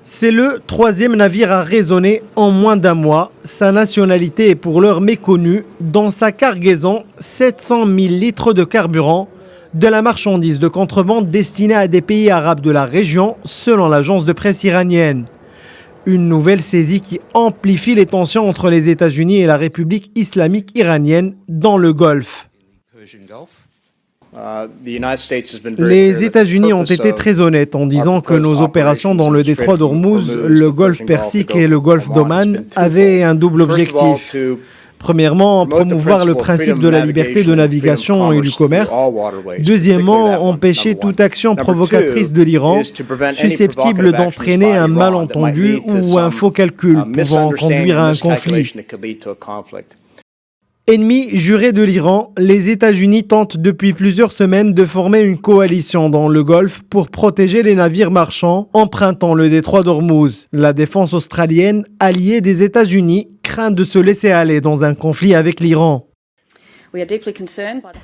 C'est le troisième navire à raisonner en moins d'un mois. Sa nationalité est pour l'heure méconnue. Dans sa cargaison, 700 000 litres de carburant, de la marchandise de contrebande destinée à des pays arabes de la région, selon l'agence de presse iranienne. Une nouvelle saisie qui amplifie les tensions entre les États-Unis et la République islamique iranienne dans le Golfe. Les États-Unis ont été très honnêtes en disant que nos opérations dans le détroit d'Ormuz, le Golfe Persique et le Golfe d'Oman avaient un double objectif. Premièrement, promouvoir le principe de la liberté de navigation et du commerce. Deuxièmement, empêcher toute action provocatrice de l'Iran susceptible d'entraîner un malentendu ou un faux calcul pouvant conduire à un conflit. Ennemi juré de l'Iran, les États-Unis tentent depuis plusieurs semaines de former une coalition dans le Golfe pour protéger les navires marchands empruntant le détroit d'Ormuz. La défense australienne, alliée des États-Unis, craint de se laisser aller dans un conflit avec l'Iran.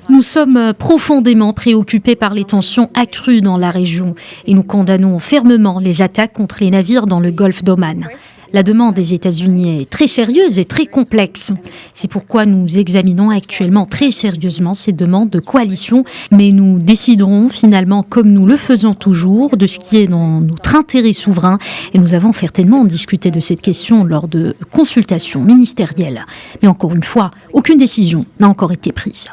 Nous sommes profondément préoccupés par les tensions accrues dans la région et nous condamnons fermement les attaques contre les navires dans le golfe d'Oman. La demande des États-Unis est très sérieuse et très complexe. C'est pourquoi nous examinons actuellement très sérieusement ces demandes de coalition, mais nous déciderons finalement, comme nous le faisons toujours, de ce qui est dans notre intérêt souverain. Et nous avons certainement discuté de cette question lors de consultations ministérielles. Mais encore une fois, aucune décision n'a encore été prise.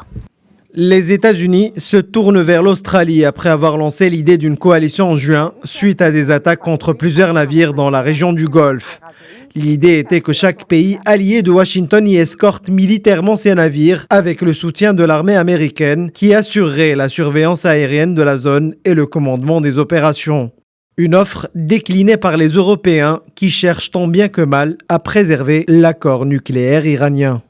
Les États-Unis se tournent vers l'Australie après avoir lancé l'idée d'une coalition en juin suite à des attaques contre plusieurs navires dans la région du Golfe. L'idée était que chaque pays allié de Washington y escorte militairement ses navires avec le soutien de l'armée américaine qui assurerait la surveillance aérienne de la zone et le commandement des opérations. Une offre déclinée par les Européens qui cherchent tant bien que mal à préserver l'accord nucléaire iranien.